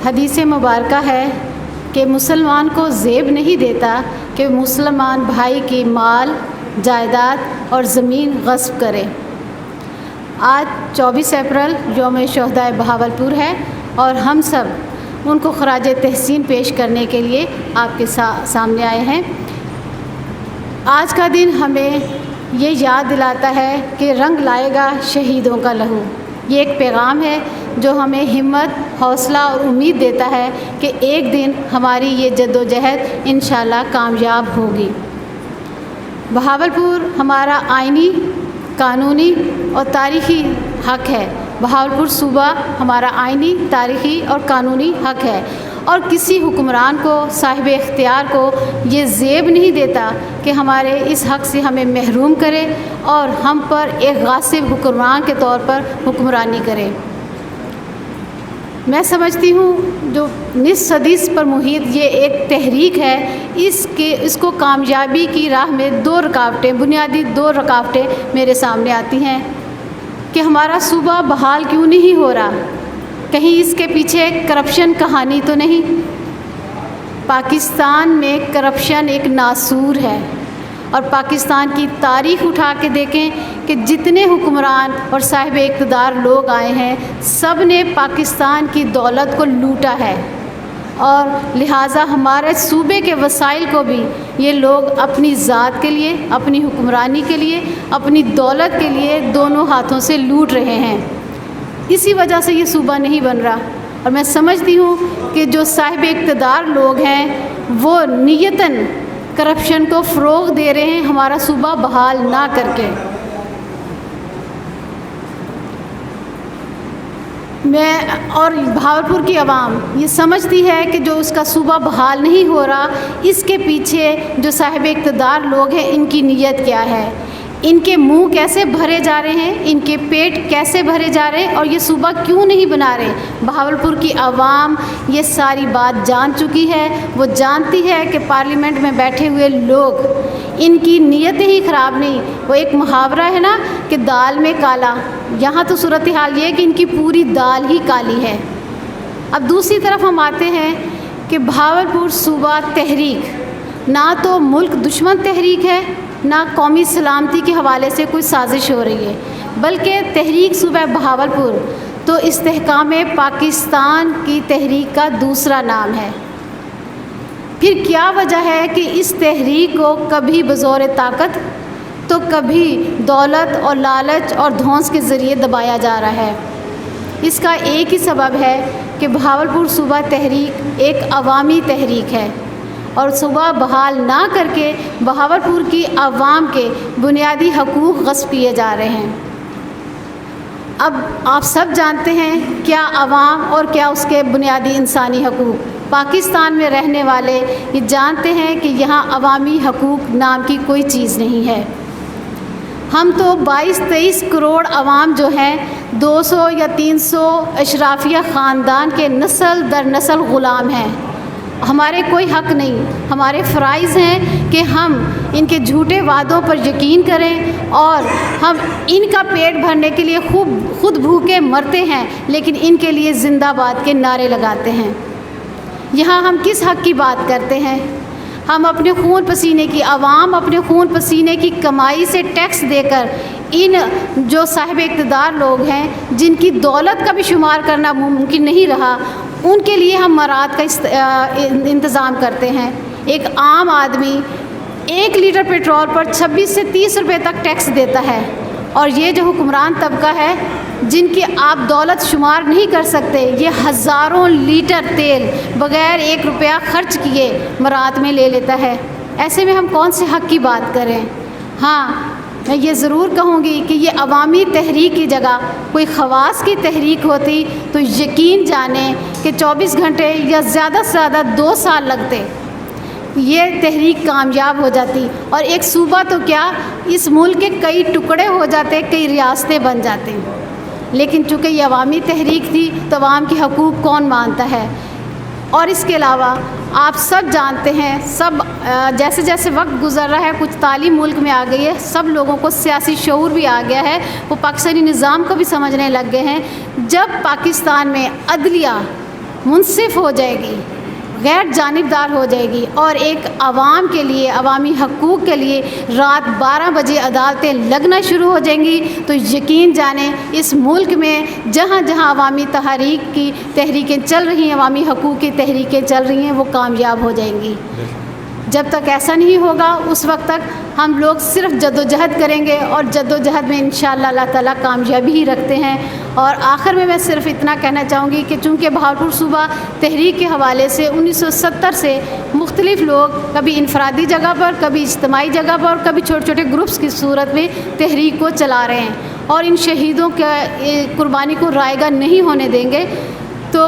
حدیث مبارکہ ہے کہ مسلمان کو زیب نہیں دیتا کہ مسلمان بھائی کی مال، جائیداد اور زمین غصب کرے۔ آج 24 اپریل یوم شہدائے بہاولپور ہے اور ہم سب ان کو خراج تحسین پیش کرنے کے لیے آپ کے سامنے آئے ہیں۔ آج کا دن ہمیں یہ یاد دلاتا ہے کہ رنگ لائے گا شہیدوں کا لہو۔ یہ ایک پیغام ہے جو ہمیں ہمت، حوصلہ اور امید دیتا ہے کہ ایک دن ہماری یہ جدوجہد انشاءاللہ کامیاب ہوگی۔ بہاولپور ہمارا آئینی، قانونی اور تاریخی حق ہے۔ بہاولپور صوبہ ہمارا آئینی، تاریخی اور قانونی حق ہے، اور کسی حکمران کو، صاحب اختیار کو یہ زیب نہیں دیتا کہ ہمارے اس حق سے ہمیں محروم کرے اور ہم پر ایک غاصب حکمران کے طور پر حکمرانی کرے۔ میں سمجھتی ہوں جو نصف صدی پر محیط یہ ایک تحریک ہے، اس کو کامیابی کی راہ میں بنیادی دو رکاوٹیں میرے سامنے آتی ہیں کہ ہمارا صوبہ بحال کیوں نہیں ہو رہا۔ کہیں اس کے پیچھے کرپشن کہانی تو نہیں؟ پاکستان میں کرپشن ایک ناسور ہے، اور پاکستان کی تاریخ اٹھا کے دیکھیں کہ جتنے حکمران اور صاحب اقتدار لوگ آئے ہیں سب نے پاکستان کی دولت کو لوٹا ہے، اور لہٰذا ہمارے صوبے کے وسائل کو بھی یہ لوگ اپنی ذات کے لیے، اپنی حکمرانی کے لیے، اپنی دولت کے لیے دونوں ہاتھوں سے لوٹ رہے ہیں۔ اسی وجہ سے یہ صوبہ نہیں بن رہا، اور میں سمجھتی ہوں کہ جو صاحب اقتدار لوگ ہیں وہ نیتاً کرپشن کو فروغ دے رہے ہیں ہمارا صوبہ بحال نہ کر کے۔ اور بہاولپور کی عوام یہ سمجھتی ہے کہ جو اس کا صوبہ بحال نہیں ہو رہا، اس کے پیچھے جو صاحب اقتدار لوگ ہیں ان کی نیت کیا ہے، ان کے منہ کیسے بھرے جا رہے ہیں، ان کے پیٹ کیسے بھرے جا رہے ہیں، اور یہ صوبہ کیوں نہیں بنا رہے۔ بہاولپور کی عوام یہ ساری بات جان چکی ہے، وہ جانتی ہے کہ پارلیمنٹ میں بیٹھے ہوئے لوگ، ان کی نیتیں ہی خراب نہیں۔ وہ ایک محاورہ ہے نا کہ دال میں کالا، یہاں تو صورتحال یہ ہے کہ ان کی پوری دال ہی کالی ہے۔ اب دوسری طرف ہم آتے ہیں کہ بہاولپور صوبہ تحریک نہ تو ملک دشمن تحریک ہے، نہ قومی سلامتی کے حوالے سے کوئی سازش ہو رہی ہے، بلکہ تحریک صوبہ بہاولپور تو استحکام پاکستان کی تحریک کا دوسرا نام ہے۔ پھر کیا وجہ ہے کہ اس تحریک کو کبھی بزور طاقت تو کبھی دولت اور لالچ اور دھونس کے ذریعے دبایا جا رہا ہے؟ اس کا ایک ہی سبب ہے کہ بہاولپور صوبہ تحریک ایک عوامی تحریک ہے، اور صوبہ بحال نہ کر کے بہاولپور کی عوام کے بنیادی حقوق غصب کیے جا رہے ہیں۔ اب آپ سب جانتے ہیں کیا عوام اور کیا اس کے بنیادی انسانی حقوق۔ پاکستان میں رہنے والے یہ جانتے ہیں کہ یہاں عوامی حقوق نام کی کوئی چیز نہیں ہے۔ ہم تو 22-23 کروڑ عوام جو ہیں 200 یا 300 اشرافیہ خاندان کے نسل در نسل غلام ہیں۔ ہمارے کوئی حق نہیں، ہمارے فرائض ہیں کہ ہم ان کے جھوٹے وعدوں پر یقین کریں، اور ہم ان کا پیٹ بھرنے کے لیے خود بھوکے مرتے ہیں، لیکن ان کے لیے زندہ باد کے نعرے لگاتے ہیں۔ یہاں ہم کس حق کی بات کرتے ہیں؟ ہم اپنے خون پسینے کی عوام، اپنے خون پسینے کی کمائی سے ٹیکس دے کر ان جو صاحب اقتدار لوگ ہیں جن کی دولت کا بھی شمار کرنا ممکن نہیں رہا، ان کے لیے ہم مراعات کا انتظام کرتے ہیں۔ ایک عام آدمی 1 لیٹر پیٹرول پر 26 سے 30 روپے تک ٹیکس دیتا ہے، اور یہ جو حکمران طبقہ ہے جن کی آپ دولت شمار نہیں کر سکتے، یہ ہزاروں لیٹر تیل بغیر 1 روپیہ خرچ کیے مراعات میں لے لیتا ہے۔ ایسے میں ہم کون سے حق کی بات کریں؟ ہاں، میں یہ ضرور کہوں گی کہ یہ عوامی تحریک کی جگہ کوئی خواص کی تحریک ہوتی تو یقین جانیں کہ 24 گھنٹے یا زیادہ سے زیادہ 2 سال لگتے، یہ تحریک کامیاب ہو جاتی، اور ایک صوبہ تو کیا اس ملک کے کئی ٹکڑے ہو جاتے، کئی ریاستیں بن جاتے۔ لیکن چونکہ یہ عوامی تحریک تھی تو عوام کے حقوق کون مانتا ہے؟ اور اس کے علاوہ آپ سب جانتے ہیں، جیسے جیسے وقت گزر رہا ہے کچھ تعلیم ملک میں آ گئی ہے، سب لوگوں کو سیاسی شعور بھی آ گیا ہے، وہ پاکستانی نظام کو بھی سمجھنے لگ گئے ہیں۔ جب پاکستان میں عدلیہ منصف ہو جائے گی، غیر جانبدار ہو جائے گی، اور ایک عوام کے لیے، عوامی حقوق کے لیے رات 12 بجے عدالتیں لگنا شروع ہو جائیں گی، تو یقین جانیں اس ملک میں جہاں جہاں عوامی تحریکیں چل رہی ہیں، عوامی حقوق کی تحریکیں چل رہی ہیں، وہ کامیاب ہو جائیں گی۔ جب تک ایسا نہیں ہوگا اس وقت تک ہم لوگ صرف جد و جہد کریں گے، اور جد و جہد میں انشاءاللہ اللہ تعالیٰ کامیابی ہی رکھتے ہیں۔ اور آخر میں صرف اتنا کہنا چاہوں گی کہ چونکہ بہاولپور صوبہ تحریک کے حوالے سے 1970 سے مختلف لوگ کبھی انفرادی جگہ پر، کبھی اجتماعی جگہ پر، کبھی چھوٹے چھوٹے گروپس کی صورت میں تحریک کو چلا رہے ہیں، اور ان شہیدوں کے قربانی کو رائیگاں نہیں ہونے دیں گے۔ تو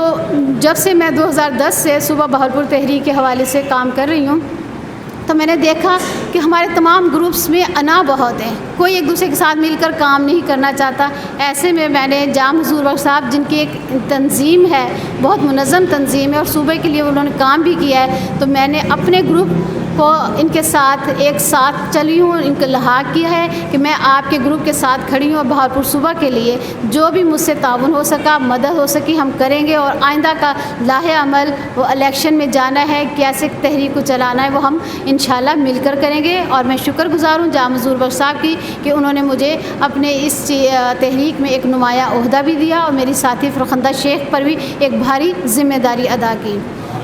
جب سے میں 2010 سے صوبہ بہاولپور تحریک کے حوالے سے کام کر رہی ہوں، تو میں نے دیکھا کہ ہمارے تمام گروپس میں انا بہت ہے، کوئی ایک دوسرے کے ساتھ مل کر کام نہیں کرنا چاہتا۔ ایسے میں نے جام حضور بخش صاحب، جن کی ایک تنظیم ہے، بہت منظم تنظیم ہے، اور صوبے کے لیے انہوں نے کام بھی کیا ہے، تو میں نے اپنے گروپ کو ان کے ساتھ ایک ساتھ چلی ہوں، ان کو لحاق کیا ہے کہ میں آپ کے گروپ کے ساتھ کھڑی ہوں، اور بہاولپور صوبہ کے لیے جو بھی مجھ سے تعاون ہو سکا، مدد ہو سکی، ہم کریں گے، اور آئندہ کا لاہ عمل وہ الیکشن میں جانا ہے، کیسے تحریک کو چلانا ہے، وہ ہم انشاءاللہ مل کر کریں گے۔ اور میں شکر گزار ہوں جام حضور بخش صاحب کی کہ انہوں نے مجھے اپنے اس تحریک میں ایک نمایاں عہدہ بھی دیا، اور میری ساتھی فرخندہ شیخ پر بھی ایک بھاری ذمہ داری ادا کی۔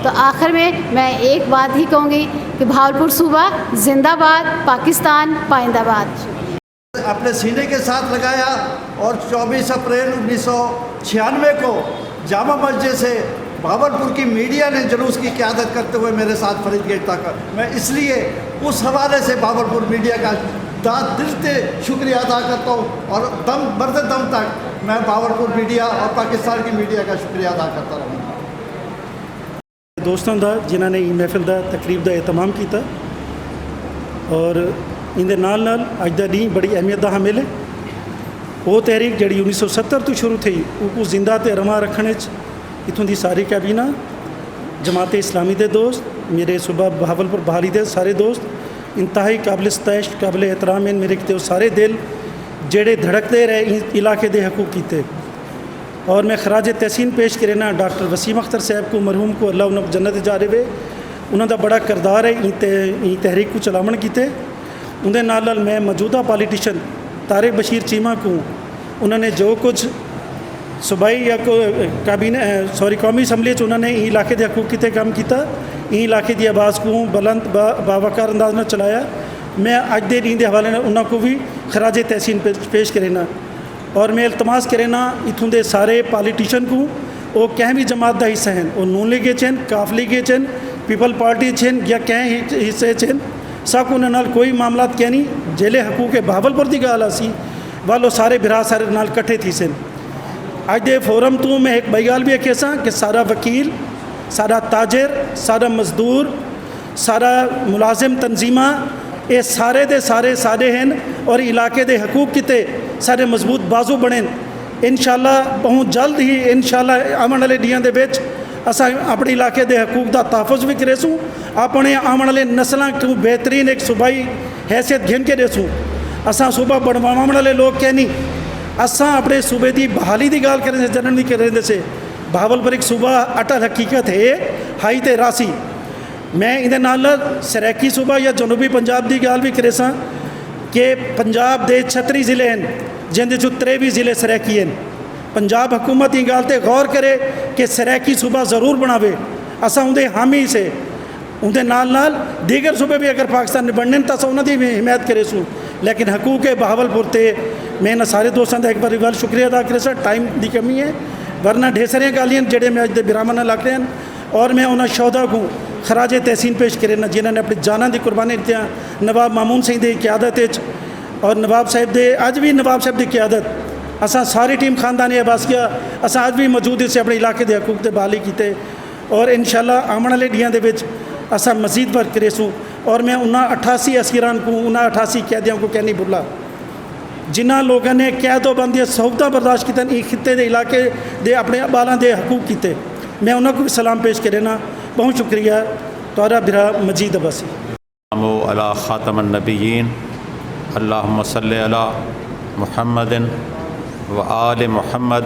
تو آخر میں ایک بات ہی کہوں گی کہ بہاولپور صوبہ زندہ باد، پاکستان پائندہ باد۔ اپنے سینے کے ساتھ لگایا، اور 24 اپریل 1996 کو جامع مسجد سے بہاولپور کی میڈیا نے جلوس کی قیادت کرتے ہوئے میرے ساتھ فرید گیٹ تک، میں اس لیے اس حوالے سے بہاولپور میڈیا کا دل سے شکریہ ادا کرتا ہوں، اور مرتے دم تک میں بہاولپور میڈیا اور پاکستان کی میڈیا کا شکریہ ادا کرتا رہوں گا۔ دوستوں دا جنہوں نے یہ محفل دا تقریب دا اہتمام کیتا، اور اندے نال نال اج دا دن بڑی اہمیت دا حامل ہے۔ وہ تحریک جڑی 1970 تو شروع تھی، وہ زندہ تے رواں رکھنے اتوں دی ساری کابینہ، جماعت اسلامی دے دوست، میرے صوبہ بہاولپور بہالی دے سارے دوست انتہائی قابل ستائش، قابل احترام ہیں میرے کتے سارے دل جڑے دھڑکتے رہے ان علاقے دے حقوق کیتے۔ اور میں خراج تحسین پیش کرنا ڈاکٹر وسیم اختر صاحب کو، مرحوم کو اللہ انہوں جنت جارے وے، انہوں دا بڑا کردار ہے این تحریک کو چلاون کیتے۔ اندے نال میں موجودہ پالیٹیشن طارق بشیر چیمہ کو، انہوں نے جو کچھ صوبائی یا قومی اسمبلی انہوں نے این علاقے دے حقوق کیتے کام کیتا، این علاقے دی آواز کو بلند باوقار انداز میں چلایا۔ میں اج دے دن دے حوالے انہوں کو بھی خراج تحسین پیش کرنا، اور میں التماس کرنا اتوں دے سارے پالیٹیشن کو، وہ کہیں بھی جماعت دا حصہ ہیں، وہ نون لیگ چین، کاف لیگ چین، پیپل پارٹی چین، یا کہیں حصے چین، سب کو انہوں کوئی معاملات کہیں نہیں، جیلے حقوق بہاولپور دی گال آسی والو سارے برا سارے نال کٹھے تھی سن۔ اج دے فورم تو میں ایک بئی گال بھی ایک ایسا کہ سارا وکیل، سارا تاجر، سارا مزدور، سارا ملازم تنظیمہ، یہ سارے دے سارے ہیں، اور علاقے دے حقوق کتے سارے مضبوط بازو بنیں۔ انشاءاللہ بہت جلد ہی انشاءاللہ آمن والے ڈیاں دے وچ اساں اپنے علاقے دے حقوق دا تحفظ بھی کرے سوں، اپنے آمن والے نسلاں کو بہترین ایک صوبائی حیثیت گھن کے دے سوں۔ اساں صوبہ بنواون والے لوگ کہنی، اساں اپنے صوبے دی بحالی دی گال کرنے سے جنن نہیں کرنے سے بہاولپور ایک صوبہ اٹل حقیقت ہے، ہائی تے راسی۔ میں اندے نال سریکی صوبہ یا جنوبی پنجاب دی گال بھی کرے ساں کہ پنجاب دے 36 ضلع ہیں، جن دے 23 ضلع سریکی ہیں۔ پنجاب حکومت یہ گال تے غور کرے کہ سریکی صوبہ ضرور بناوے، اساں اندے حامی سے، اندے نال دیگر صوبے بھی اگر پاکستان نے بننے تو انہوں دی حمایت کرے سوں، لیکن حقوق بہاولپور تے میں نہ سارے دوستوں کا ایک بار گل شکریہ ادا کرے سا، ٹائم دی کمی ہے، ورنہ ڈھیر سارے گالیاں جڑے میں اج دے برامانہ لگ رہے ہیں، اور میں انہوں شہدا کو خراج تحسین پیش کرنا جنہوں نے اپنی جاناں دی قربانی دیتی ہیں۔ نواب مامون سنگھ دی قیادت اور نواب صاحب دے اج بھی نواب صاحب دی قیادت اساں ساری ٹیم خاندانی عباس کیا، اساں اج بھی موجود سے اپنے علاقے دے حقوق دے بحالی کیتے، اور انشاءاللہ آمن والے ڈیاں دے وچ اساں مزید ورک کرے سوں۔ اور میں انہاں 88 اسیران کو، انہاں 88 قیدیاں کو کہنی بھلا جنہاں لوگوں نے قید و بندی سہولتاں برداشت کیتے، اس خطے دے علاقے دے اپنے بالاں دے حقوق کیتے، میں انہوں کو بھی سلام پیش کرنا۔ بہت شکریہ تارا برا مجید عباسی۔ علی خاتم النبیین اللہم صلی علی محمد و آل محمد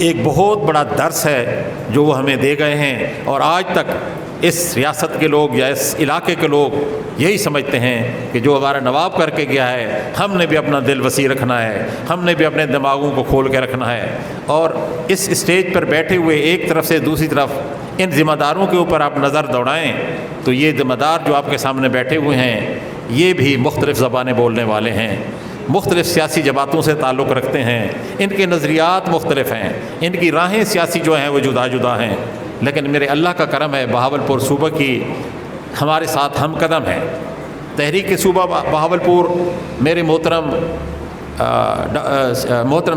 ایک بہت بڑا درس ہے جو وہ ہمیں دے گئے ہیں، اور آج تک اس ریاست کے لوگ یا اس علاقے کے لوگ یہی سمجھتے ہیں کہ جو ہمارا نواب کر کے گیا ہے ہم نے بھی اپنا دل وسیع رکھنا ہے، ہم نے بھی اپنے دماغوں کو کھول کے رکھنا ہے۔ اور اس اسٹیج پر بیٹھے ہوئے ایک طرف سے دوسری طرف ان ذمہ داروں کے اوپر آپ نظر دوڑائیں تو یہ ذمہ دار جو آپ کے سامنے بیٹھے ہوئے ہیں یہ بھی مختلف زبانیں بولنے والے ہیں، مختلف سیاسی جماعتوں سے تعلق رکھتے ہیں، ان کے نظریات مختلف ہیں، ان کی راہیں سیاسی جو ہیں وہ جدا جدا ہیں، لیکن میرے اللہ کا کرم ہے بہاولپور صوبہ کی ہمارے ساتھ ہم قدم ہیں۔ تحریک صوبہ بہاولپور میرے محترم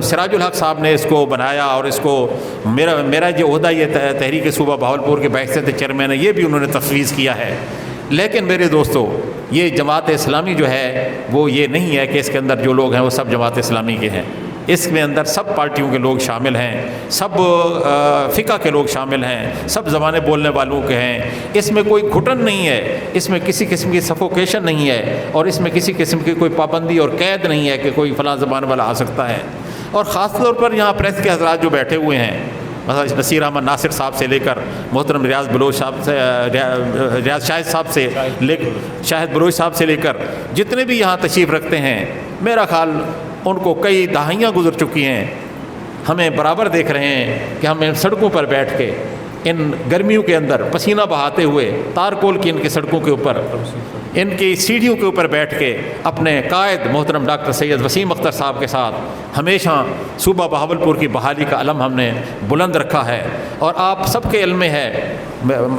سراج الحق صاحب نے اس کو بنایا، اور اس کو میرا جو عہدہ یہ تحریک صوبہ بہاولپور کے بحثیت چیئرمین ہے یہ بھی انہوں نے تفویض کیا ہے۔ لیکن میرے دوستو یہ جماعت اسلامی جو ہے وہ یہ نہیں ہے کہ اس کے اندر جو لوگ ہیں وہ سب جماعت اسلامی کے ہیں، اس میں اندر سب پارٹیوں کے لوگ شامل ہیں، سب فقہ کے لوگ شامل ہیں، سب زبانیں بولنے والوں کے ہیں، اس میں کوئی گھٹن نہیں ہے، اس میں کسی قسم کی سفوکیشن نہیں ہے، اور اس میں کسی قسم کی کوئی پابندی اور قید نہیں ہے کہ کوئی فلاں زبان والا آ سکتا ہے۔ اور خاص طور پر یہاں پریس کے حضرات جو بیٹھے ہوئے ہیں، مثلا نصیر احمد ناصر صاحب سے لے کر محترم ریاض بلوچ صاحب سے ریاض شاہد صاحب سے شاہد بلوچ صاحب سے لے کر جتنے بھی یہاں تشریف رکھتے ہیں، میرا خیال ان کو کئی دہائیاں گزر چکی ہیں، ہمیں برابر دیکھ رہے ہیں کہ ہم ان سڑکوں پر بیٹھ کے ان گرمیوں کے اندر پسینہ بہاتے ہوئے تارکول کی ان کی سڑکوں کے اوپر ان کی سیڑھیوں کے اوپر بیٹھ کے اپنے قائد محترم ڈاکٹر سید وسیم اختر صاحب کے ساتھ ہمیشہ صوبہ بہاولپور کی بحالی کا علم ہم نے بلند رکھا ہے۔ اور آپ سب کے علم میں ہے،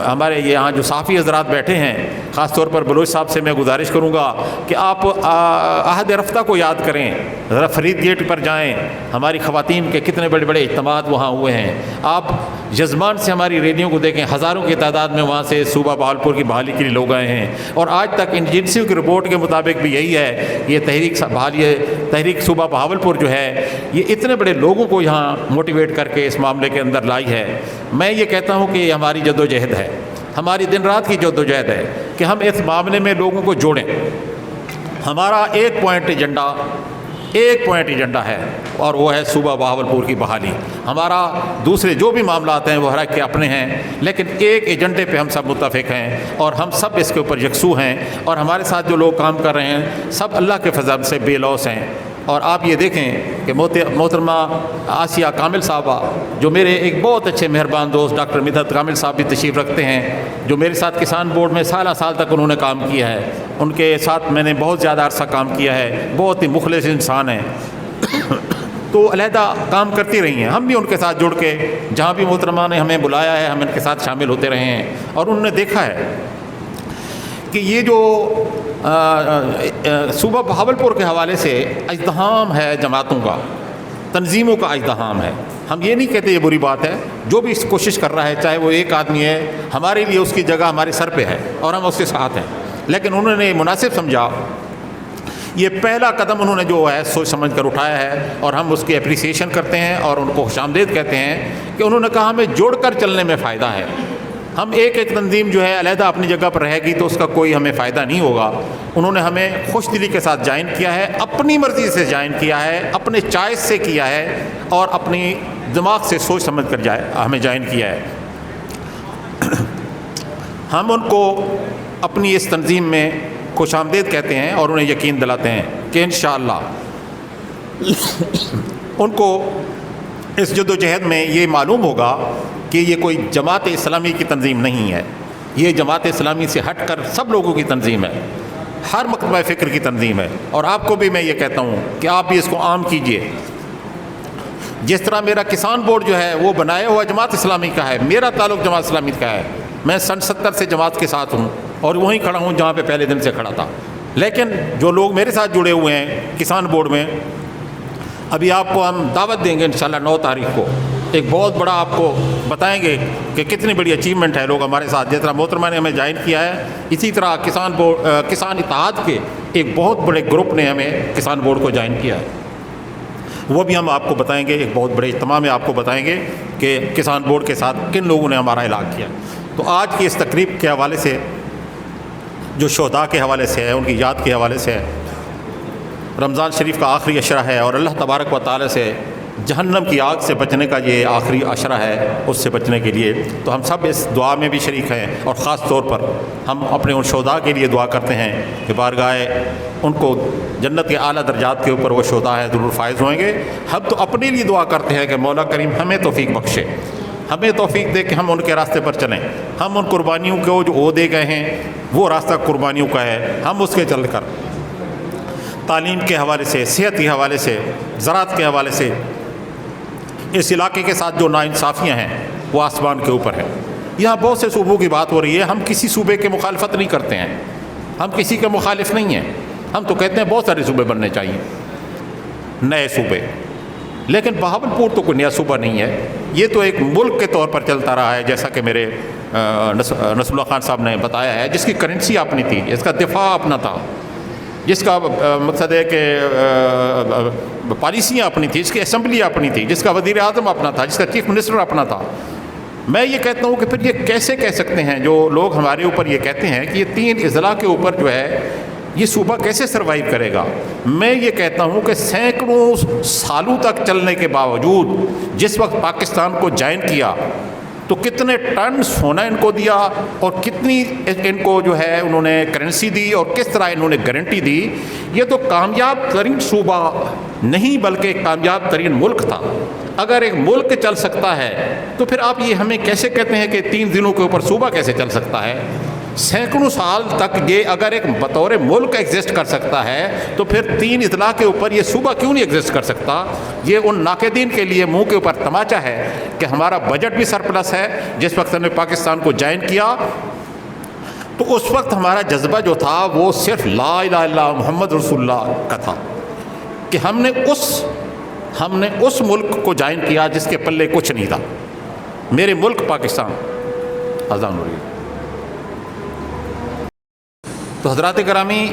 ہمارے یہاں جو صحافی حضرات بیٹھے ہیں، خاص طور پر بلوچ صاحب سے میں گزارش کروں گا کہ آپ عہد رفتہ کو یاد کریں، ذرا فرید گیٹ پر جائیں، ہماری خواتین کے کتنے بڑے بڑے اجتماعات وہاں ہوئے ہیں، آپ جزمان سے ہماری ریلیوں کو دیکھیں، ہزاروں کی تعداد میں وہاں سے صوبہ بہاولپور کی بحالی کے لیے لوگ آئے ہیں، اور آج تک ایجنسیوں کی رپورٹ کے مطابق بھی یہی ہے، یہ تحریک صوبہ بہاولپور جو ہے یہ اتنے بڑے لوگوں کو یہاں موٹیویٹ کر کے اس معاملے کے اندر لائی ہے۔ میں یہ کہتا ہوں کہ یہ ہماری جدوجہد ہے، ہماری دن رات کی جدوجہد ہے کہ ہم اس معاملے میں لوگوں کو جوڑیں۔ ہمارا ایک پوائنٹ ایجنڈا ہے، اور وہ ہے صوبہ بہاولپور کی بحالی۔ ہمارا دوسرے جو بھی معاملات ہیں وہ ہر ایک کے اپنے ہیں، لیکن ایک ایجنڈے پہ ہم سب متفق ہیں، اور ہم سب اس کے اوپر یکسو ہیں، اور ہمارے ساتھ جو لوگ کام کر رہے ہیں سب اللہ کے فضل سے بے لوث ہیں۔ اور آپ یہ دیکھیں کہ محترمہ آسیہ کامل صاحبہ جو میرے ایک بہت اچھے مہربان دوست ڈاکٹر مدحت کامل صاحب بھی تشریف رکھتے ہیں، جو میرے ساتھ کسان بورڈ میں سالہ سال تک انہوں نے کام کیا ہے، ان کے ساتھ میں نے بہت زیادہ عرصہ کام کیا ہے، بہت ہی مخلص انسان ہیں، تو علیحدہ کام کرتی رہی ہیں، ہم بھی ان کے ساتھ جڑ کے جہاں بھی محترمہ نے ہمیں بلایا ہے ہم ان کے ساتھ شامل ہوتے رہے ہیں، اور انہوں نے دیکھا ہے کہ یہ جو صوبہ بہاولپور کے حوالے سے ازدحام ہے، جماعتوں کا، تنظیموں کا ازدحام ہے۔ ہم یہ نہیں کہتے یہ بری بات ہے، جو بھی اس کوشش کر رہا ہے چاہے وہ ایک آدمی ہے، ہمارے لیے اس کی جگہ ہمارے سر پہ ہے اور ہم اس کے ساتھ ہیں، لیکن انہوں نے مناسب سمجھا، یہ پہلا قدم انہوں نے جو ہے سوچ سمجھ کر اٹھایا ہے، اور ہم اس کی اپریسیشن کرتے ہیں اور ان کو خوش آمدید کہتے ہیں کہ انہوں نے کہا ہمیں جوڑ کر چلنے میں فائدہ ہے۔ ہم ایک تنظیم جو ہے علیحدہ اپنی جگہ پر رہے گی تو اس کا کوئی ہمیں فائدہ نہیں ہوگا۔ انہوں نے ہمیں خوش دلی کے ساتھ جوائن کیا ہے، اپنی مرضی سے جوائن کیا ہے، اپنے چوائس سے کیا ہے، اور اپنی دماغ سے سوچ سمجھ کر ہمیں جوائن کیا ہے۔ ہم ان کو اپنی اس تنظیم میں خوش آمدید کہتے ہیں اور انہیں یقین دلاتے ہیں کہ انشاءاللہ ان کو اس جدوجہد میں یہ معلوم ہوگا کہ یہ کوئی جماعت اسلامی کی تنظیم نہیں ہے، یہ جماعت اسلامی سے ہٹ کر سب لوگوں کی تنظیم ہے، ہر مکتبہ فکر کی تنظیم ہے۔ اور آپ کو بھی میں یہ کہتا ہوں کہ آپ بھی اس کو عام کیجئے۔ جس طرح میرا کسان بورڈ جو ہے وہ بنایا ہوا جماعت اسلامی کا ہے، میرا تعلق جماعت اسلامی کا ہے، میں سن 70 سے جماعت کے ساتھ ہوں اور وہیں کھڑا ہوں جہاں پہ پہلے دن سے کھڑا تھا۔ لیکن جو لوگ میرے ساتھ جڑے ہوئے ہیں کسان بورڈ میں، ابھی آپ کو ہم دعوت دیں گے انشاءاللہ 9 تاریخ کو، ایک بہت بڑا آپ کو بتائیں گے کہ کتنی بڑی اچیومنٹ ہے لوگ ہمارے ساتھ، جس طرح محترمہ نے ہمیں جوائن کیا ہے، اسی طرح کسان اتحاد کے ایک بہت بڑے گروپ نے ہمیں کسان بورڈ کو جوائن کیا ہے، وہ بھی ہم آپ کو بتائیں گے، ایک بہت بڑے اجتماع میں آپ کو بتائیں گے کہ کسان بورڈ کے ساتھ کن لوگوں نے ہمارا اعلان کیا۔ تو آج کی اس تقریب کے حوالے سے جو شہداء کے حوالے سے ہے، ان کی یاد کے حوالے سے ہے، رمضان شریف کا آخری عشرہ ہے اور اللہ تبارک و تعالی سے جہنم کی آگ سے بچنے کا یہ آخری عشرہ ہے، اس سے بچنے کے لیے تو ہم سب اس دعا میں بھی شریک ہیں، اور خاص طور پر ہم اپنے ان شہداء کے لیے دعا کرتے ہیں کہ بارگاہ ان کو جنت کے اعلیٰ درجات کے اوپر وہ شہداء ہیں ضرور فائز ہوئیں گے۔ ہم تو اپنے لیے دعا کرتے ہیں کہ مولا کریم ہمیں توفیق بخشے، ہمیں توفیق دے کہ ہم ان کے راستے پر چلیں، ہم ان قربانیوں کو جو وہ دے گئے ہیں وہ راستہ قربانیوں کا ہے، ہم اس کے چل کر تعلیم کے حوالے سے، صحت کے حوالے سے، زراعت کے حوالے سے اس علاقے کے ساتھ جو ناانصافیاں ہیں وہ آسمان کے اوپر ہیں۔ یہاں بہت سے صوبوں کی بات ہو رہی ہے، ہم کسی صوبے کے مخالفت نہیں کرتے ہیں، ہم کسی کے مخالف نہیں ہیں، ہم تو کہتے ہیں بہت سارے صوبے بننے چاہیے، نئے صوبے، لیکن بہاولپور تو کوئی نیا صوبہ نہیں ہے، یہ تو ایک ملک کے طور پر چلتا رہا ہے، جیسا کہ میرے نصر اللہ خان صاحب نے بتایا ہے، جس کی کرنسی اپنی تھی، جس کا دفاع اپنا تھا، جس کا مقصد ہے کہ پالیسیاں اپنی تھی، جس کی اسمبلی اپنی تھی، جس کا وزیر اعظم اپنا تھا، جس کا چیف منسٹر اپنا تھا۔ میں یہ کہتا ہوں کہ پھر یہ کیسے کہہ سکتے ہیں جو لوگ ہمارے اوپر یہ کہتے ہیں کہ یہ 3 اضلاع کے اوپر جو ہے یہ صوبہ کیسے سروائیو کرے گا؟ میں یہ کہتا ہوں کہ سینکڑوں سالوں تک چلنے کے باوجود جس وقت پاکستان کو جوائن کیا تو کتنے ٹن سونا ان کو دیا اور کتنی ان کو جو ہے انہوں نے کرنسی دی اور کس طرح انہوں نے گارنٹی دی۔ یہ تو کامیاب ترین صوبہ نہیں بلکہ ایک کامیاب ترین ملک تھا۔ اگر ایک ملک چل سکتا ہے تو پھر آپ یہ ہمیں کیسے کہتے ہیں کہ 3 دنوں کے اوپر صوبہ کیسے چل سکتا ہے؟ سینکڑوں سال تک یہ اگر ایک بطور ملک ایگزسٹ کر سکتا ہے تو پھر 3 اضلاع کے اوپر یہ صوبہ کیوں نہیں ایگزسٹ کر سکتا؟ یہ ان ناقدین کے لیے منہ کے اوپر تماچا ہے کہ ہمارا بجٹ بھی سرپلس ہے۔ جس وقت ہم نے پاکستان کو جوائن کیا تو اس وقت ہمارا جذبہ جو تھا وہ صرف لا الہ الا اللہ محمد رسول اللہ کا تھا کہ ہم نے اس ملک کو جوائن کیا جس کے پلے کچھ نہیں تھا۔ میرے ملک پاکستان اذان ہو رہی ہے۔ تو حضرات گرامی،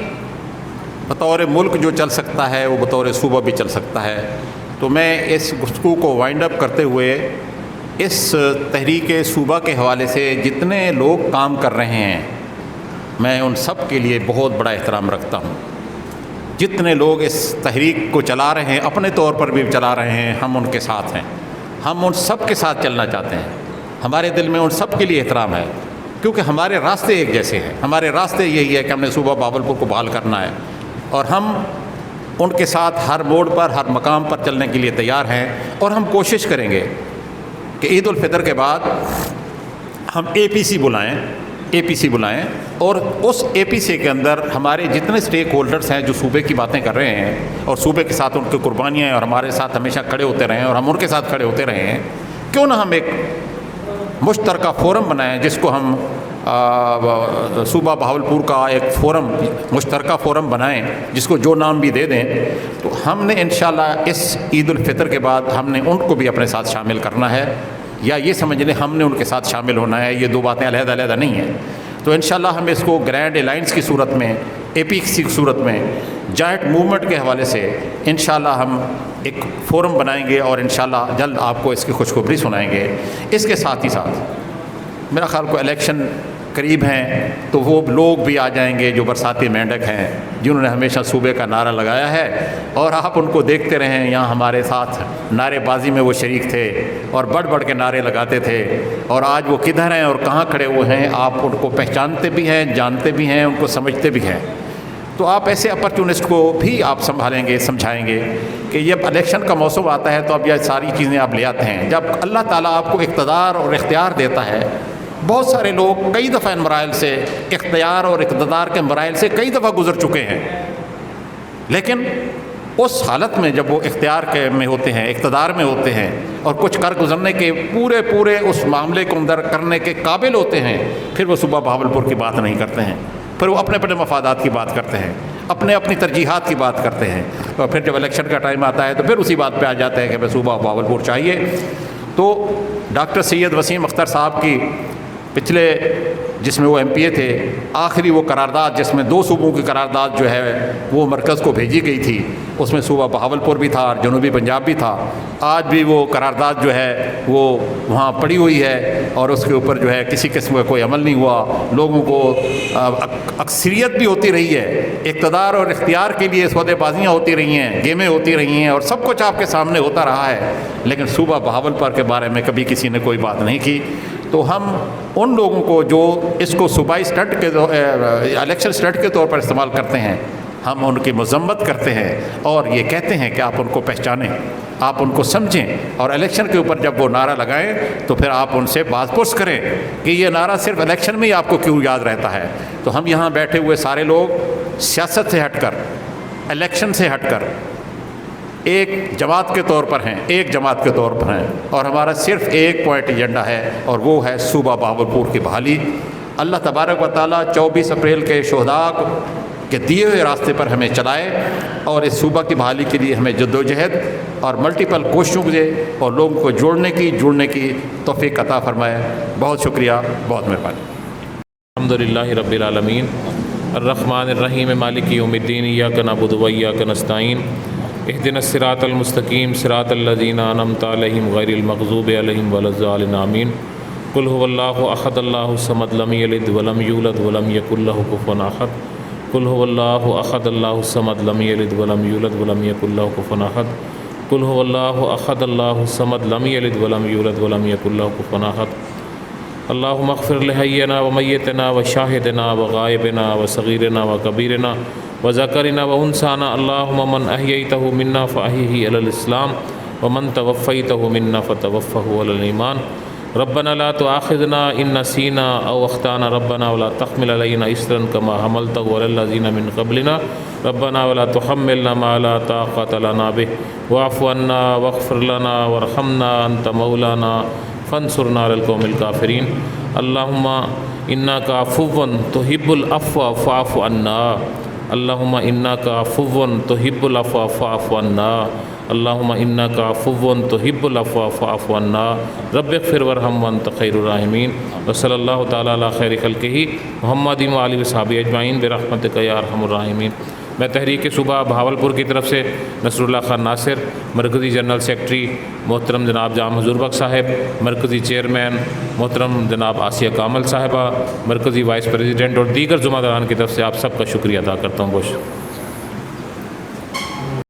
بطور ملک جو چل سکتا ہے وہ بطور صوبہ بھی چل سکتا ہے۔ تو میں اس گفتگو کو وائنڈ اپ کرتے ہوئے اس تحریک صوبہ کے حوالے سے جتنے لوگ کام کر رہے ہیں میں ان سب کے لیے بہت بڑا احترام رکھتا ہوں۔ جتنے لوگ اس تحریک کو چلا رہے ہیں، اپنے طور پر بھی چلا رہے ہیں، ہم ان کے ساتھ ہیں، ہم ان سب کے ساتھ چلنا چاہتے ہیں۔ ہمارے دل میں ان سب کے لیے احترام ہے کیونکہ ہمارے راستے ایک جیسے ہیں۔ ہمارے راستے یہی ہے کہ ہم نے صوبہ بہاولپور کو بحال کرنا ہے اور ہم ان کے ساتھ ہر موڑ پر، ہر مقام پر چلنے کے لیے تیار ہیں، اور ہم کوشش کریں گے کہ عید الفطر کے بعد ہم اے پی سی بلائیں اور اس اے پی سی کے اندر ہمارے جتنے سٹیک ہولڈرز ہیں جو صوبے کی باتیں کر رہے ہیں اور صوبے کے ساتھ ان کی قربانیاں ہیں اور ہمارے ساتھ ہمیشہ کھڑے ہوتے رہے ہیں اور ہم ان کے ساتھ کھڑے ہوتے رہے ہیں، کیوں نہ ہم ایک مشترکہ فورم بنائیں جس کو ہم صوبہ بہاولپور کا ایک فورم، مشترکہ فورم بنائیں جس کو جو نام بھی دے دیں۔ تو ہم نے انشاءاللہ اس عید الفطر کے بعد ہم نے ان کو بھی اپنے ساتھ شامل کرنا ہے، یا یہ سمجھ لیں ہم نے ان کے ساتھ شامل ہونا ہے، یہ 2 باتیں علیحدہ علیحدہ نہیں ہیں۔ تو انشاءاللہ ہم اس کو گرینڈ الائنس کی صورت میں، اے پی کی صورت میں، جوائنٹ موومنٹ کے حوالے سے انشاءاللہ ہم ایک فورم بنائیں گے اور انشاءاللہ جلد آپ کو اس کی خوشخبری سنائیں گے۔ اس کے ساتھ ہی ساتھ میرا خیال کو الیکشن قریب ہیں تو وہ لوگ بھی آ جائیں گے جو برساتی مینڈک ہیں، جنہوں نے ہمیشہ صوبے کا نعرہ لگایا ہے، اور آپ ان کو دیکھتے رہیں یہاں ہمارے ساتھ نعرے بازی میں وہ شریک تھے اور بڑھ بڑھ کے نعرے لگاتے تھے، اور آج وہ کدھر ہیں اور کہاں کھڑے ہوئے ہیں آپ ان کو پہچانتے بھی ہیں، جانتے بھی ہیں، ان کو سمجھتے بھی ہیں۔ تو آپ ایسے اپرچونسٹ کو بھی آپ سنبھالیں گے، سمجھائیں گے کہ جب الیکشن کا موسم آتا ہے تو اب یہ ساری چیزیں آپ لے آتے ہیں۔ جب اللہ تعالیٰ آپ کو اقتدار اور اختیار دیتا ہے، بہت سارے لوگ کئی دفعہ ان مراحل سے، اختیار اور اقتدار کے مراحل سے کئی دفعہ گزر چکے ہیں، لیکن اس حالت میں جب وہ اختیار میں ہوتے ہیں، اقتدار میں ہوتے ہیں اور کچھ کر گزرنے کے پورے اس معاملے کو اندر کرنے کے قابل ہوتے ہیں، پھر وہ صوبہ بہاولپور کی بات نہیں کرتے ہیں، پھر وہ اپنے مفادات کی بات کرتے ہیں، اپنی ترجیحات کی بات کرتے ہیں، اور پھر جب الیکشن کا ٹائم آتا ہے تو پھر اسی بات پہ آ جاتے ہیں کہ ہمیں صوبہ بہاولپور چاہیے۔ تو ڈاکٹر سید وسیم اختر صاحب کی پچھلے جس میں وہ MP تھے، آخری وہ قرارداد جس میں 2 صوبوں کی قرارداد جو ہے وہ مرکز کو بھیجی گئی تھی، اس میں صوبہ بہاولپور بھی تھا اور جنوبی پنجاب بھی تھا۔ آج بھی وہ قرارداد جو ہے وہ وہاں پڑی ہوئی ہے اور اس کے اوپر جو ہے کسی قسم کا کوئی عمل نہیں ہوا۔ لوگوں کو اکثریت بھی ہوتی رہی ہے، اقتدار اور اختیار کے لیے سودے بازیاں ہوتی رہی ہیں، گیمیں ہوتی رہی ہیں اور سب کچھ آپ کے سامنے ہوتا رہا ہے، لیکن صوبہ بہاولپور کے بارے میں کبھی کسی نے کوئی بات نہیں کی۔ تو ہم ان لوگوں کو جو اس کو صوبائی اسٹنٹ کے الیکشن اسٹنٹ کے طور پر استعمال کرتے ہیں، ہم ان کی مذمت کرتے ہیں اور یہ کہتے ہیں کہ آپ ان کو پہچانیں، آپ ان کو سمجھیں، اور الیکشن کے اوپر جب وہ نعرہ لگائیں تو پھر آپ ان سے باز پرس کریں کہ یہ نعرہ صرف الیکشن میں ہی آپ کو کیوں یاد رہتا ہے۔ تو ہم یہاں بیٹھے ہوئے سارے لوگ سیاست سے ہٹ کر، الیکشن سے ہٹ کر ایک جماعت کے طور پر ہیں، ایک جماعت کے طور پر ہیں، اور ہمارا صرف ایک پوائنٹ ایجنڈا ہے اور وہ ہے صوبہ بہاولپور کی بحالی۔ اللہ تبارک و تعالیٰ 24 اپریل کے شہداء کے دیے ہوئے راستے پر ہمیں چلائے اور اس صوبہ کی بحالی کے لیے ہمیں جدوجہد اور ملٹیپل کوششوں سے اور لوگوں کو جوڑنے کی توفیق عطا فرمائے۔ بہت شکریہ، بہت مہربانی۔ الحمدللہ رب العالمین الرحمن الرحیم مالک یوم الدین، ایاک نعبد و ایاک نستعین، اہدنا الصراط المستقیم صراط الذین انعمت علیہم غیر المغضوب علیہم ولا الضالین آمین۔ قل هو اللہ احد اللہ الصمد لم یلد ولم یولد ولم یکن لہ کفوا احد۔ قل هو اللہ احد اللہ الصمد لم یلد ولم یولد ولم یکن لہ کفوا احد۔ قل هو اللہ احد اللہ الصمد لم یلد ولم یولد ولم یکن لہ کفوا احد۔ اللہم اغفر لحینا ومیتنا وشاہدنا وغائبنا وصغیرنا وکبیرنا وذکرنا وانثانا، اللہم من احییتہ منا فاحیہ علی الاسلام ومن توفیتہ منا فتوفہ علی الایمان۔ ربنا لا تؤاخذنا ان نسینا او اخطانا، ربنا ولا تحمل علینا اصرا کما حملتہ علی الذین من قبلنا، ربنا ولا تحملنا ما لا طاقۃ لنا به واعف عنا واغفر لنا وارحمنا انت مولانا فانصرنا علی القوم الکافرین۔ اللہم انک عفو تحب العفو فاعف عنا، اللہم انک عفو تحب العفو فاعف عنا، اللہم انک عفو تحب العفو فاعف عنا، رب اغفر وارحم وانت خیر الراحمین۔ وصلی اللہ تعالی علی خیر خلقہ محمد و آلہ وصحبہ اجمعین برحمتک یا ارحم الراحمین۔ میں تحریک صوبہ بہاولپور کی طرف سے نصر اللہ خان ناصر، مرکزی جنرل سیکرٹری محترم جناب جام حضور بخش صاحب، مرکزی چیئرمین محترم جناب آسیہ کامل صاحبہ، مرکزی وائس پریزیڈنٹ اور دیگر ذمہ داران کی طرف سے آپ سب کا شکریہ ادا کرتا ہوں۔ بہت